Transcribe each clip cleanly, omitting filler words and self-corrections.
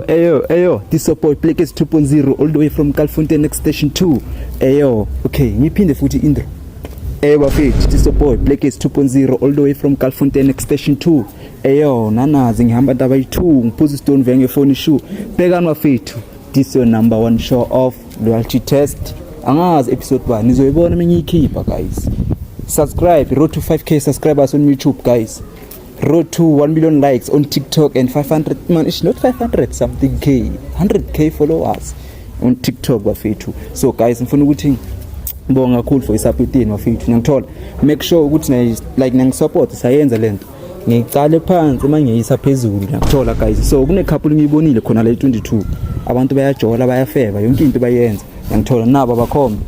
Ayo, this support Blackest 2.0 all the way from Calfontaine next station 2. Ayo, okay, ngiphinde futhi intro. Bafethu, this support Blackest 2.0 all the way from Calfontaine next station 2. Ayo, nanazi ngihamba ndaba yi2 ngiphuza istone venge ngefone issue. Bhekani bafethu, this your number one show of loyalty test. Angazi episode 1 nizoyibona mengiyikhipha guys. Subscribe, road to 5k subscribers on YouTube guys. Road to 1 million likes on TikTok and 500 man, it's not 500 something k, 100k followers on TikTok bafethu. So guys, ngifuna ukuthi ngibonga kakhulu for isupport yenu bafethu. Ngiyangithola, make sure ukuthi na like ngisupport sayenza lento. Ngicale phansi manje ngiyisa phezulu ngiyakuthola guys. So kune couple ngiyibonile khona la 22. Abantu bayajola bayafeva yonke into bayenza. Ngiyangithola nabo abakhombe.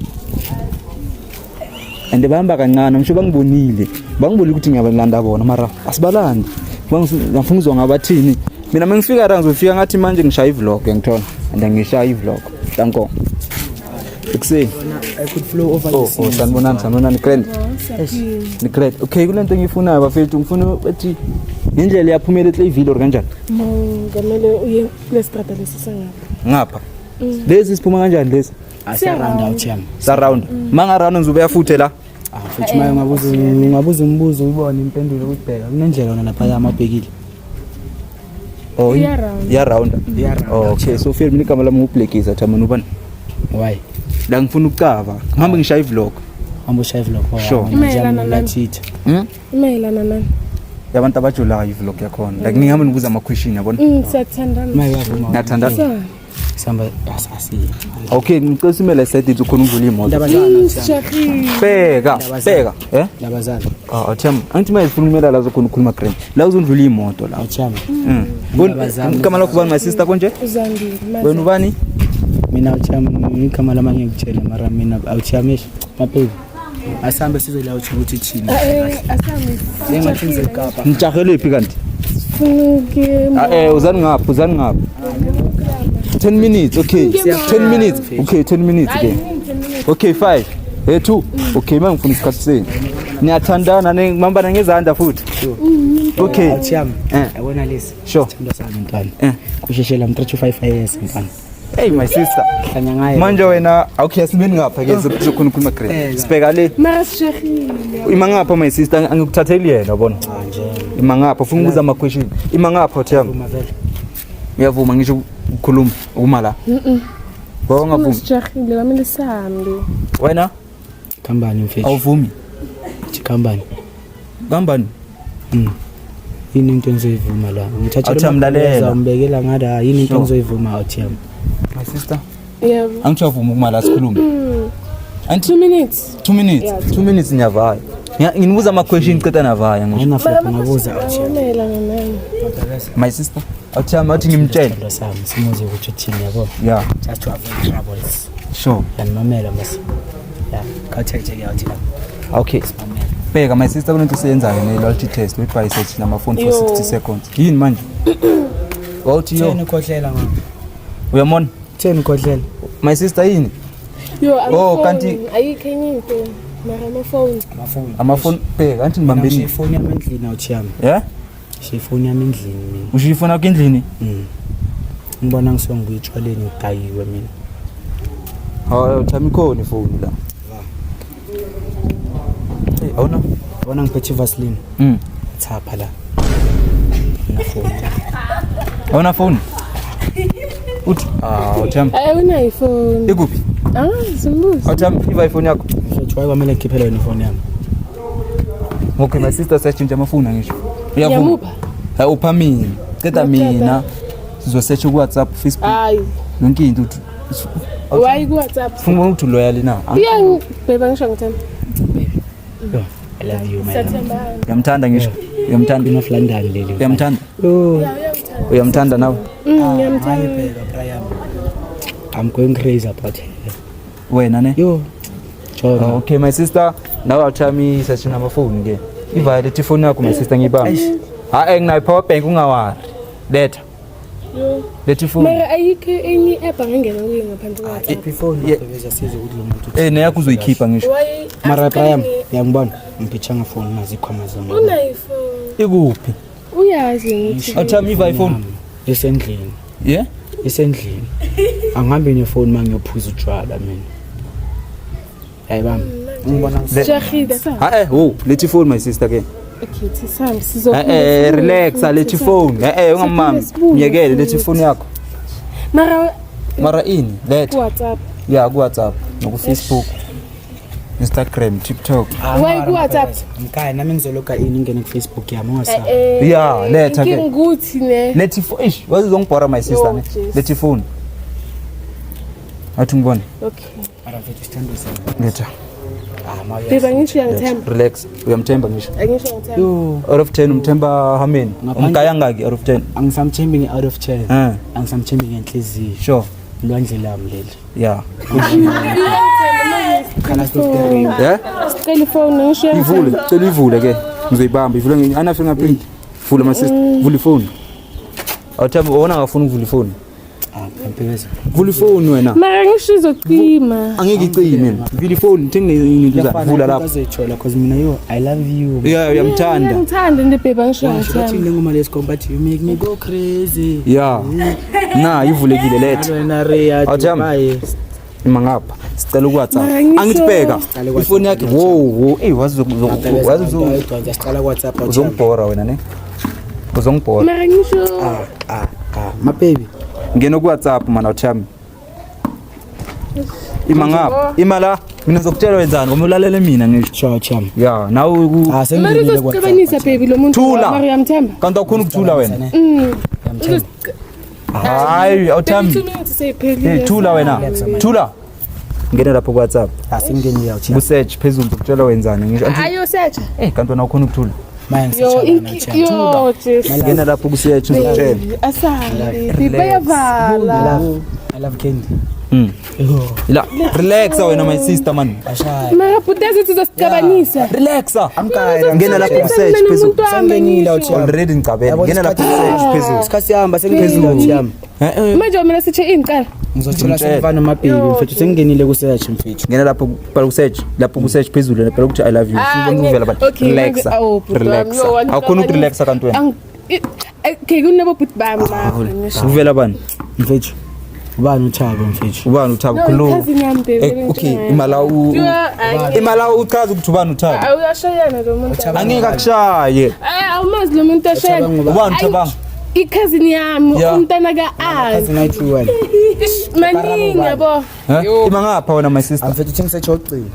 And bahamba kancane ngisho bangibonile ukuthi ngiyabelanda bona mara asibalandi ngifuna uzwa ngabathini mina mengifika la ngizofika ngathi manje ngishaya ivlog ngiyangithola and ngishaya ivlog danko ekuseni I could flow over the scene. sanibonani grand ni great okay kulento engiyifunayo bafethu ngifuna ukuthi indlela yaphumela ehle ivilo kanjani ngamele uye kulestrata lesisangapha lezi siphuma kanjani lezi Asaround out yami. Surround. Mangaround ngizobuya futhi la. Futhi maye ngabuza umbuzo uyibona impendulo ukubheka. Kunendlela yona lapha yamabhekile. Oh, ya round. Okay, so feel mina igama lami ngubhlekisa Thamani ubani? Why? La ngifuna ukucava. Ngihambe ngishaya ivlog. Hamba ushaya ivlog. Sure. Imayelana nani? Yabantu abajula ivlog yakhona. Like ngihambe ngibuza ama question yabona. Siyathandana. Maye wavuma. Nathandana. Samba asasi. Okay, ngicela imela side ukhona uvula imoto. Bheka. Labazali. Thema, angithi manje ufuna umela la zokhona ukhuluma grand. La uzondlula imoto la. Thema. Igama lakho bani my sister konje? Uzandile. Wena ubani? Mina Thema igama lami ngikutshela mara mina awuthiyamisha mapheli. Asambe sizola ukuthi thina. Asambe. Lengathini eKapa. Ngijahele phi kanti? Uzani ngapha. 10 minutes, okay. 10 minutes. Okay, 10 minutes again. Okay, 5. 2. Okay, manje ngifuna isikhathi senu. Niyathandana ngimamba ngezandla futhi. Okay. Awuthiyami. Yabona lesi. Sure. Sithando sami mntwana. Kusheshela m35 years mfana. Hey my sister. Khanya ngayo. Manje wena okay simeni ngapha ke zokhona ukhuluma great. Sibheka le. Masishehile. Ima ngapha my sister angikuthatheli yena yabona. Nje. Ima ngapha ufuna ukubuza ama question. Ima ngapha Thiyami. Ngiyavuma ngisho ukukhuluma uma la. Bonga vuma. Masishehile wami lisambi. Wena? Kambani mfethu. Awuvumi. Kambani. Yini into engizoyivuma la? Ngithatha umbekela ngada yini into engizoyivuma awuthiyami. My sister. Yebo. Angithavuma ukuma la sikhulume. 2 minutes. 2 minutes. Yeah. 2 minutes ngiyavaya. Nginibuza ama question qeda navaya ngisho. Ayina futhi ngabuza awuthiyami. Umelana nani? My sister. Awuthiyami athi ngimtshele. Lo sami simuze ukuthi uthini yabo. Yeah. Just to avoid troubles. Sure. Yanimamela mase. Yeah, kawutheke awuthiyami. Okay. Bheka my sister kunento siyenzayo ne loyalty test with by search nama phone for 60 seconds. Yini manje? Wawuthi yo. Theni ukhohlela ngami. Uyamona? Theni ukhohlela. My sister yini? Yo, kanti ayikho enye into. Mara amafoni bheka kanti ngibambeni ifoni yami endlini awuthiyami. Yeah? Ifoni yami endlini mina. Ushifuna kwendlini? Ngibona ngisonguyitshwaleni udayiwe mina. Hayi uthami khona ifoni la. Hey, awuna? Bona ngiphethe Vaseline. Thapha la. Ngifoni. Awuna phone? Uthi uthami. Ayuna iphone. Ikuphi? Simbuzi. Uthami iPhone yakho. Mfethu kwamele ngikhiphele yona ifoni yami. Okay my sister search amafoni ngisho. Uyavuma? Hayi upha mina. Qeda mina. Sizo search ku WhatsApp, Facebook. Hayi. Yonke into uthi. Why ku WhatsApp? Ufuna ukuthi loyal na? Yeah, beba ngisho ngithanda. Yo, I love you my love. Uyamthanda ngisho. Uyamthanda Enough London leli. Uyamthanda? Uyamthanda nawe? Ngiyamthanda. I'm going crazy about her. Wena ne? Yo. Jona. Okay my sister, now I'll tell me search number phone ke. Ivalid ifoni yakho my sister ngibamba. Hayi nginayo power bank ungawari. Letha. Yo. Letha ifoni. Mara ayikho enye app angangena kuyo ngaphandle kwa WhatsApp. Ifoni beza size ukuthi lo muntu. Neyakho uzoyikhipha ngisho. Mara Brian, ngiyangibona. Ngiphichanga phone nazi ikhoma zona. Una iphone. Ikuphi? Uyazi ngithi. Awuthami iPhone. Esendlini. Yeah? Isendlini. Angihambe nefoni mangiyophuza utshwala mina. Hayibamba. Ngibona Sijahida sa. Lethi phone my sister ke. Okay, thisami sizo. Relax, lethi phone. Ungamami. Miyekele lethi phone yakho. Mara ini, let. WhatsApp. Yeah, ku WhatsApp, no Facebook, Instagram, TikTok. Why ku WhatsApp? Mkhaya nami ngizoloka ini ngene ku Facebook yami ngosa. Yeah, letha ke. Ngikuthi ne. Lethi phone, wazongibhora my sister ne. Lethi phone. Athi ngibone. Okay. Ara mfethu sithando sana. Letha. Mawuya. Beba ngisho ngithemba. Relax, uyamthemba ngisho. Angisho ngithemba. Yo, Out of 10 umthemba how many? Umkaya ngaki out of 10? angisamthembi nge out of 10. Angisamthembi ngenhliziyo. Sure. Lwandle lami leli. Yeah. Khala sifike. Yeah? Telephone ngisho. Ivule, cela ivule ke. Ngizoyibamba, ivule ngi ana fingerprint. Vula my sister, vula ifone. Awuthemba wona ngafuna ukuvula ifone. Ngempela. Vula ifone wena. Mara ngisho izocima. Angeke icime mina. Vula ifone, thenge into vula lapha. Azetshola cause mina yo I love you. Yeah, uyamthanda. Ngithanda nje beba ngisho Ngathi ngithemba. le ngoma lesicombat you make me go crazy. Yeah. Na ivulekile letha. Wena Rea Dubai. Ima ngapha. Sicela uWhatsApp. Mara Angithibeka. Sicela Ifone yakhe. Wow, wazi Sicela WhatsApp uzongibhora wena ne. Uzongibhora. Mara ngisho. My baby. Ngena ku WhatsApp mana uthami. Ima ngapha. Ima la. Mina ngizokutshela wenzani ngoba ulalele mina ngisho. Ciao cham. Yeah, nawe Mara Senginile uzosicabanisa baby lo muntu. Thula. Mara uyamthemba. kanti awukhona ukuthula wena. Hayi, awuthami. 2 minutes seyiphelile. Thula wena. Thula. Ngena lapho ku WhatsApp. Asingenile uthi. Ku search phezulu ukutshela wenzani ngisho. Ayo search. Kanti wena awukhona ukuthula. Manje Yo, sichana yo, Jesus. Ngena lapho ku search ngikutshela. Asali. Bayavala. I love candy. La, relax wena my sister man. Ashaya. Mara putezi uzosicabanisa. Relax. Amkaya. Ngena lapho ku search phezulu. Sengenile uthi. Already ngicabene. Ngena lapho ku search phezulu. Isikhathi sihamba sengiphezulu uthi yami. Manje mina sithi ingqala. Ngizothola semfana mabheki mfethu sengingenile ku search mfethu. Ngena lapho bhala ku search, lapho ku search phezulu lapho ukuthi I love you. Sibona uvela but relax. Relax. Awukhona ukurelaxa kanti wena. Okay, kunabo but bami lapha. Uvela bani? Mfethu. Ubani uThabo mfethu? Ubani uThabo khulu? Okay, imala uchaza ukuthi ubani uThabo. Awuyashayana lo muntu. Angeke akushaye. Awumazi lo muntu ashayana. Ubani uThabanga? I-cousin yami umntana ka-Azi. Cousin ayi true one. Maningi yabo. Ima ngapha wena my sister. Mfethu thengisethi uqini.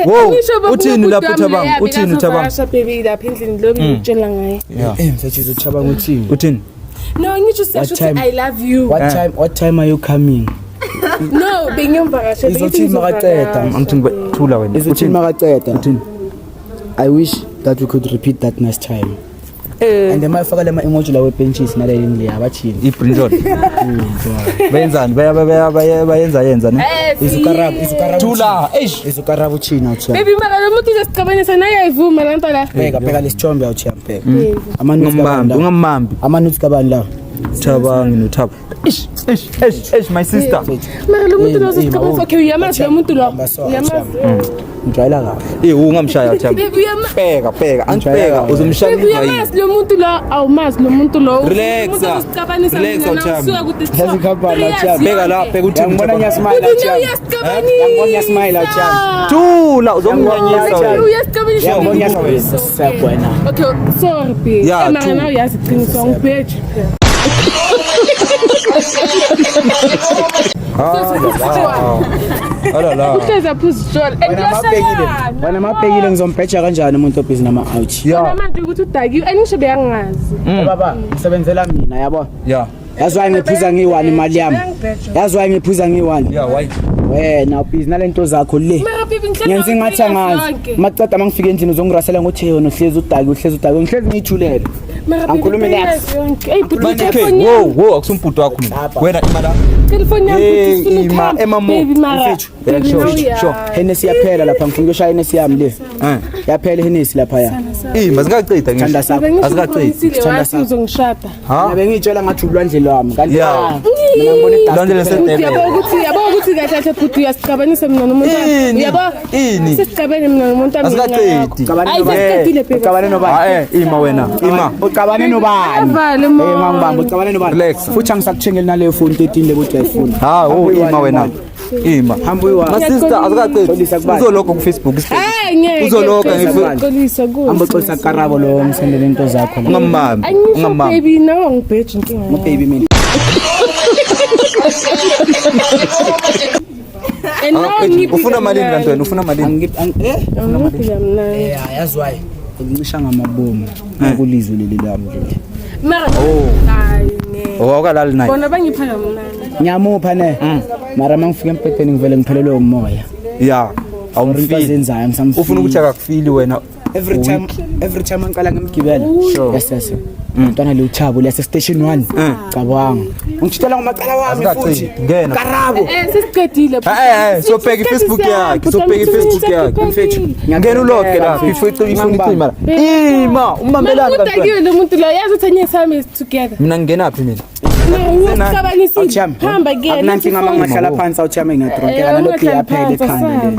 Wow, uthini lapho uThabanga? Uthini uThabanga? Basha baby lapha endlini lo ngitshela ngaye. Mfethu uzoThabanga uthini? Uthini? No, ngisho sasho I love you. What time are you coming? No, bengiyomvakasha. Izothini makaqeda? Angithini thula wena. Izothini makaqeda? Uthini? I wish that we could repeat that next time. And then mayifaka lema emoji la webenches nale yini abathini. Ibrinjol. Benzani? Bayenza ne? Izukarabu Thula. izukarabu china uthi. Baby mara lo muntu uzosicabanisa naye ayivuma la nto la. Bheka lesithombe awuthi yampeka. Ungamambi. Amanuthi kabani la? Thabanga noThabo. My sister. Mara lo muntu lo uzosicabanisa okay uyamazi lo muntu lo. Uyamazi. Ngijwayela kahle. Ungamshaya Thabo. Baby uyamazi. Bheka, angibheka uzomshaya Baby uyamazi lo muntu lo awumazi lo muntu lo. Relax. Relax Thabo. Yazikhabala uthi. Bheka la, bheka uthi Ngibona nyasmile uthi. Ngibona nyasmile uthi. Thula uzomnyanyisa wena. Uyasicabanisa. Ngibona nyasmile sakwena. Okay, sorry babe. Yeah, Mara nawe uyaziqinisa ngiphethe. Alala. Uhleza phuzu jol. Wena mabhekile ngizombheja kanjani umuntu obhizi nama out. Wena manje ukuthi udakiwe anisho beyangazi. Baba ngisebenzela mina yabo. Yeah. Yazwa ngiphuza ngi1 imali yami. Yazwa ngiphuza ngi1. Yeah, why? Wena ubhizi nalento zakho le. Mara baby Ngenze ngathi angazi. Macada mangifike endlini uzongirasela ngothi yena uhlezi udaki ngihlezi ngithulele. Angikhulumi nathi. Hey but Wow, akusumphuto wakho mina. Wena imala. Telephone yami ima emamo. Baby mara. Sure. Hennessy yaphela lapha ngifuna ukushaya Hennessy yami le. Yaphela Hennessy lapha ya. Mazingaqeda ngisho. Thanda sakho. Azikaqedi. Uzongishada. Ngabe ngitshela ngathi ulwandle lwami kanti mina ngibona Landela sedebe. Yabo ukuthi kahle futhi uyasiqabanisa mina nomuntu wami. Yabo. Ini. Sesiqabane mina nomuntu wami. Asicaqedi. Hayi sesiqedile phela. ucabane nobani Ima wena. Ima. ucabane nobani Avale mo. ngangibamba ucabane nobani Relax. futhi angisakuthengeli naleyo phone 13 le kodwa ayifuna Ha, ima wena. Ima. hamba uyiwa My sister asicaqedi. Uzoloka ku Facebook. Hayi ngeke. Uzoloka ngifolisa kuwe. hamba xosa karabo lo msendele into zakho la Ungamami. Angisho baby nawe ngibheje inkinga. baby mina Ufuna malini kanti wena? Ufuna malini? yazwayo ngicisha ngamabomu kulizwe leli lami leli Mara. Hayi ngeke. Awukalali naye. Bona bangipha kamnandi. ngiyamupha ne mara mangifika empedeni ngivele ngiphelelwe umoya Yeah. into Awumfili. azenzayo ngisamfuna Ufuna ukuthi akakufili wena. every time angiqala ngimgibela yes mntwana le uthabo lase station 1 cabanga ngithitela ngomacala wami futhi Ngena. karabo Sesiqedile. Sopeka iFacebook yakhe. Sopeka iFacebook yakhe. mfethu Ngena uloke la. Ifuna icima. Ima, umambelani kanti wena. Utakiwe lo muntu lo yazi ukuthi anye sami together. Mina ngingena phi mina? Ucabanisile. Hamba ke. akunankinga mangahlala phansi awuchame ngiyadronkela nalokhu iyaphela ekhanda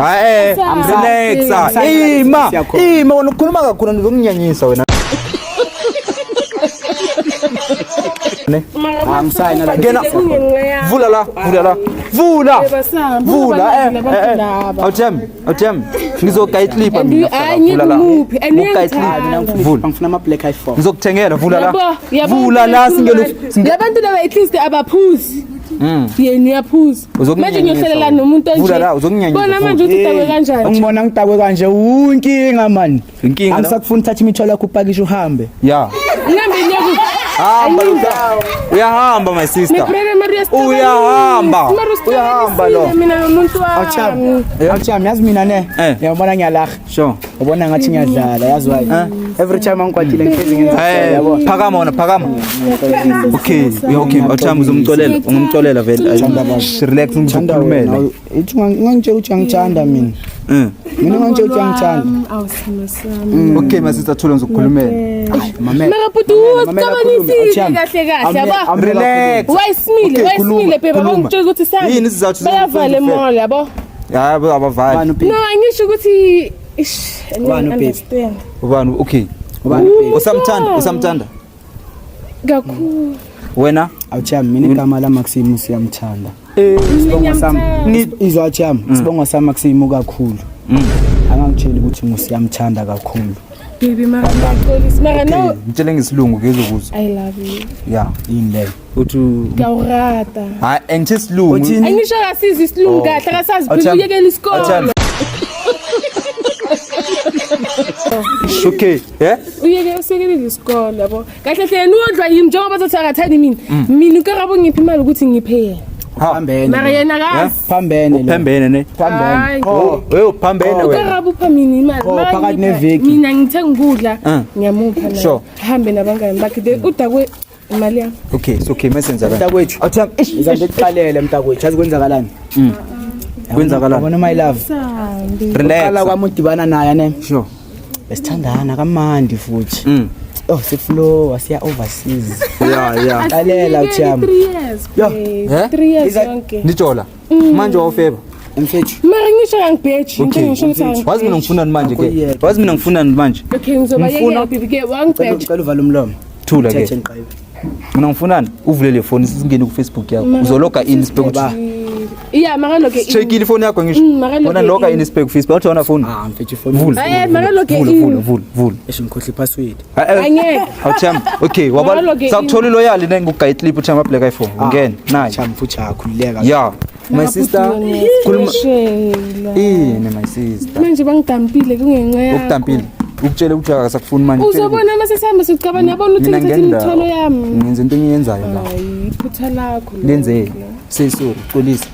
Relaxa. Ima wena ukhuluma kakhulu ngizokunyanyisa wena. angisayina la Ngena. Vula la. Vula. Awuthembi. Ngizogayita clipper mina. Vula la. Vula. ngifuna ama black iPhone Ngizokuthengela vula la. Yabo. Vula la singelo. Labantu laba at least abaphuzi. Yena uyaphuza. Manje ngiyohlelela nomuntu onje. Vula la uzokunyanyisa. Bona manje uthi utawe kanjani? ngibona ngidakwe kanje unkinga man Inkinga la. angisakufuna uthatha imithwalo yakho upakishe uhambe Yeah. Ngihambe ngiyaku. Hamba uyahamba my sister. Ngiphele Maria Stone. Uyahamba lo. Mina nomuntu wami. awuchami yazi mina ne ngiyabona ngiyalaha Sure. ubona ngathi ngiyadlala yazi why every time angikwatile ngifezi ngenza yabo Phakama. Okay. Awuthamba ungumcolela vele. Relax ngizokhulumela. ithi ngangitshela ukuthi angithanda mina mina ngangitshela ukuthi angithanda Awusima sami. Okay my sister Thula ngizokukhulumela. mamela Mara putu ucabanisile kahle yabo. Relax. Wayisimile beba bangitshela ukuthi sami. Yini sizathu Bayavala emall yabo. Yabo abavali. ubani No, angisho ukuthi Ubani baby? understand. Ubani? Okay. ubani Usamthanda? Kakhulu. Wena? awuchami mina igama la Maximo siyamthanda Ngiyamthanda. izwa chami sibonga sa Maximo kakhulu angangitshela ukuthi ngusiyamthanda kakhulu Baby mara ngixolisa. Mara no. Ngitshele ngesilungu ngezokuzwa. I love you. Yeah. yini leyo Uthi Ngawurata. hayi engisilungu. Angisho akasizi isilungu kahle akasazi phela uyekela isikole. Okay. Yeah? Uyeke usekelile isikole yabo. Kahle hle nuodlwa yimi njengoba bazothi akathandi mina. Mina ukarabo ngiphi imali ukuthi ngiphe yena. phambene Mara yena akazi. phambene Phambene ne. Hayi. Phambene wena. Ukarabo upha mina imali. phakathi neveki. Mina ngithenga ukudla ngiyamupha la. Sure. Ahambe nabangani bakhe udakwe imali yami. Okay, it's okay mesenza la. mntakwethu Awuthamba. izambe kuqalele mntakwethu yazi kwenzakalani Kwenzakalani? yabona my love Sambi. Relax. qala kwami udibana naye ne Sure. besithandana kamandi futhi seflow wasiya overseas Yeah. lalela uthiyami 3 years. Yo. 3 years yonke. Nitshola. Manje wawufeba. mfethu Mara ngisho angibheji. Okay. Ngisho ukuthi Wazi mina ngifunani manje ke? Akuyeke. Wazi mina ngifunani manje? Okay ngizoba yeke baby ke wangibheji. ngicela uvale umlomo Thula ke. Thethe ngiqayiwe Mina ngifunani? Uvule le phone singene ku Facebook yakho. Uzologa in spec ukuthi. Yeah, mara loke. Checkile phone yakho ngisho. Makaloke Wona loga in spec Facebook. Awuthi wona phone. mfethu phone Vula. Mara loke. Vula. ngikhohle ipassword Angeke. Awuthamba. Okay, Makaloke sakuthola loyali nenguguide clip uthamba black iPhone. Ungena naye. chami futhi akhululeka Yeah. My sister khuluma ini my sister. Manje bangidampile kungenxa yakho. Ukudampile. Ukutshela ukuthi akasakufuni manje. Uzobona mase sihamba sicabana yabona ukuthi ngithatha imithwalo yami. Ngenza into engiyenzayo la. Hayi, iphutha lakho. Lenze. Sesori, xolisa.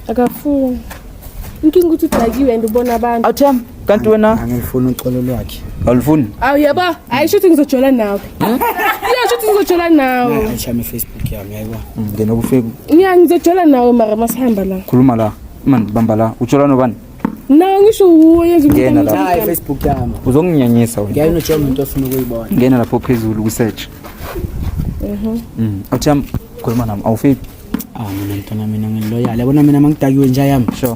Akafuni. Inkinga ukuthi udakiwe and ubona abantu. Awuthamba. Kanti wena angifuni uxolo lwakhe awulifuni? Awu yaba, ayisho ukuthi ngizojola nawe. Iyasho ukuthi ngizojola nawe. ayishami Facebook yami yayibona Ngena ku Facebook. Ngizojola nawe mara masihamba la. Khuluma la. Man bamba la. Utshola nobani? Nawe ngisho uyenza Ngena la. hayi Facebook yami Uzonginyanyisa wena. ngiyayinojola umuntu ofuna ukuyibona Ngena lapho phezulu ku search. Awuthamba. Khuluma nami. Awufiki. mina mntwana mina ngiloyal yabona mina mangidakiwe nje yami Sure.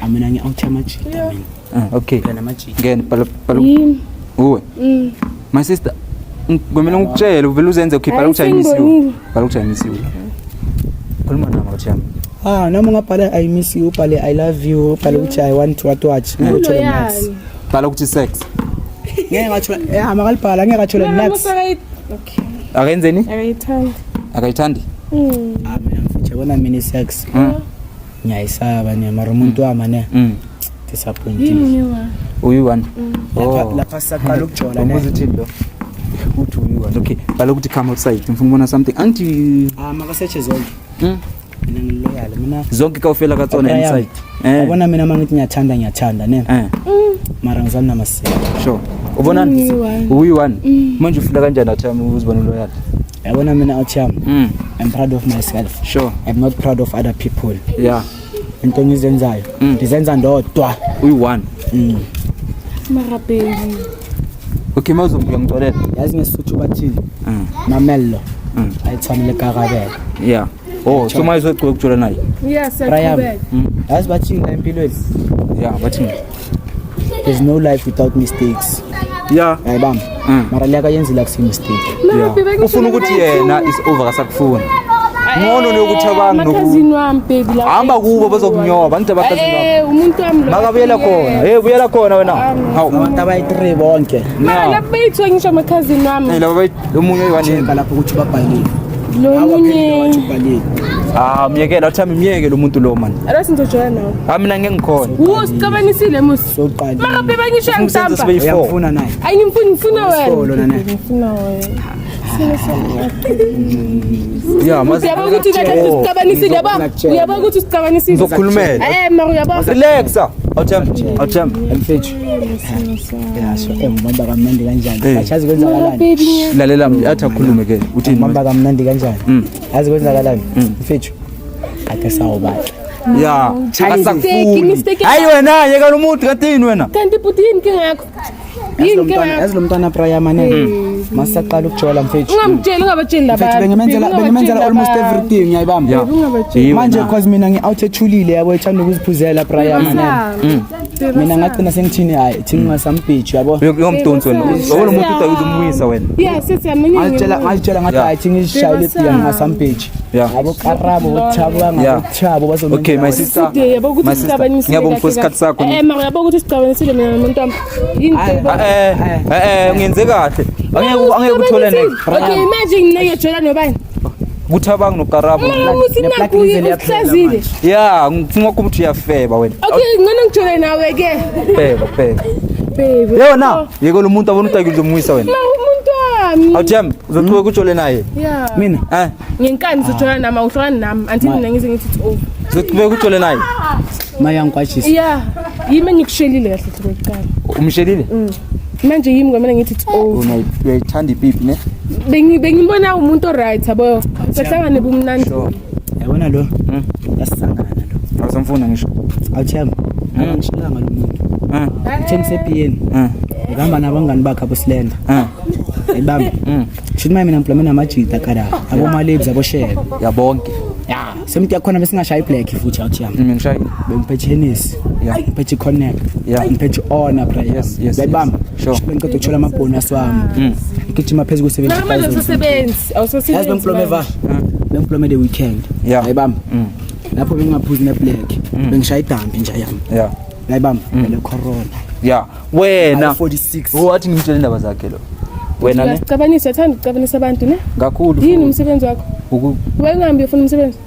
mina ngi-out amajita mina Okay. phela amajita Ngene phala Yimi. uwe. My sister ngomela ngikutshela uvela uzenze okay phala ukuthi Ayisengibonile. ayimisiwe. Phala ukuthi ayimisiwe. Khuluma nami Autam. noma ungabhala I miss you ubhale I love you ubhale ukuthi I want to watch Uloyal. Phala ukuthi sex. ngeke ngathola makalibhala ngeke ngathola next Okay. Akenzeni? Akayithandi. Akayithandi? mina mfuthe bona mina sex ngiyayisaba ne mara umuntu wami ne disappointed Yimi wa. Uyi-1. lapha saqala ukujola ne Umbuzo uthini lo? Uthi uyi-1. Okay. Phala ukuthi come outside. Ngifuna ukubona something. Anti makaseche zonke mina ngiloyal mina zonke kawufela katsona inside. yabona mina mangithi ngiyathanda ne mara ngizwana namasiko Sure. Ubonani? Uyi-1. Uyi-1. Manje ufila kanjani Autam uzibona loyal? yabona mina Autam I'm proud of myself. Sure. I'm not proud of other people. Yeah. Into engizenzayo ndizenza ndodwa. Uyi-1. Mara baby. Okay mawuzo ngiyangixolela. Yazi ngesuthu bathini? Mamello. Ayithamile kakabela. Yeah. Oh, so manje uzogcina ukujola naye. Yes, Brian. I Yazi bathini la empilweni? Yeah, bathini? There's no life without mistakes. Yeah. Ayibamba. Mara liyaka yenzile akusi mistake. Yeah. Ufuna ukuthi yena is over kasakufuna. Ngono lokuthi abantu Makazini wami baby la. hamba kubo bazokunyoba ngithi abakazini babo. Umuntu wami lo. Makabuyela khona. Buyela khona wena. Hawu. Abantu abayi-3 bonke. Mara la bayithiwa ngisho makazini wami. Laba bayi omunye uyi-1. Lapho ukuthi babhalile. Lo munye. Ubhalile. Myekela uthami myeke lo muntu lo man. Alasi ngizojola nawe. Mina ngeke ngikhona. Usicabanisile musi. Soqala. Mara baby ngisho ngitamba. Uyafuna naye. Ayi ngifuna wena. Solo nane. Ngifuna wena. Yeah, mazi. Uyabona ukuthi kade usicabanisile yaba. Uyabona ukuthi usicabanisile. Ngizokhulumela. Mara uyabona. Relaxa. Autam. Mfethu. Yasho ngibamba kamnandi kanjani? Bachazi kwenzakalani? Baby. Lalela athi akhulume ke. Uthini? Ngibamba kamnandi kanjani? Yazi kwenzakalani? Mfethu. Ake sawubala. Yeah. Akasakufuni. Mistake. Hayi wena yeka lo muntu kathini wena? Kanti futhi yini inkinga yakho? Yini inkinga yakho? Yazi lo mntwana Brian mane. Masaqala ukujola mfethu. Ungamtsheli ungabatsheli Mfethu labantu. bengimenzela almost everything ngiyayibamba. Yeah. Ungabatsheli. Manje cause mina ngi-out ethulile yabo ethanda ukuziphuzela Brian mane. Mina ngagcina sengithini hayi thini ngasambhiji yabo. Uyomdonsi wena. Lo muntu uzomuyisa wena. Yeah, sithi mina Ngalitshela ngathi hayi thini ngishayile pia ngasambhiji. Yeah. Yabo karabo bothabo ngabothabo bazomenza. Okay my sister. yabo ukuthi sicabanisile. Ngiyabonga for isikhathi sakho. Mara yabo ukuthi sicabanisile mina nomuntu wami. Yini ngenze kahle. Angeke uthole next. Okay, imagine ngiyajola nobani. Kuthabanga nokarabo. Uthi naku uhlazile. Yeah, ngifuna ukuthi uyafeba wena. Okay, ngona ngijole nawe ke. Pheba. Baby. Yona, yeke lo muntu abona ukuthi uzomuyisa wena. Umuntu wami. Autam, uzoqhubeka ukujole naye. Yeah. Mina Ngenkani sijola nama uhlukana nami until mina ngize ngithi it's over. Uzoqhubeka ukujole naye. maya ngikwashisa. Yeah. Yimi ngikushelile kahle futhi kokuqala. Umshelile? Manje yimi ngoba ngithi it's over. Uyayithanda ipipi ne? Bengibona umuntu right yabo. Sehlangane bumnandi. Yabona lo yasangana lo. Awusamfuna ngisho. Autam ngishilanga lo muntu. Themsepiyeni. Ngihamba nabangani bakhe abosilenda. Ayibamba. Shithi mina ngiplamena amajita kada. Abo malebs abo share. Yabonke. Yeah, semuntu yakhona bese ngashayi black futhi Autam. Ngishayile. Bengiphethe tennis. Yeah. Ngiphethe connect. Yeah. Ngiphethe honor Brian. Yes. Ayibamba. Sure. Bengicela ukuthola amabonus wami. Ngigijima phezulu Mara manje ku-70,000. usebenzi. Awusebenzi. Yazi bengiplomeva. Bengiplome the weekend. Yeah. Ayibamba. Lapho bengingaphuzi ne-black. Bengishaya idambi nje yami. Yeah. Ayibamba. Le corona. Yeah. Wena 46. wathi ngimtshele indaba zakhe lo. Wena ne? Uyacabanisa, uyathanda ukucabanisa abantu ne? Kakhulu. Yini umsebenzi wakho? Uku Wayengahambi ufuna umsebenzi?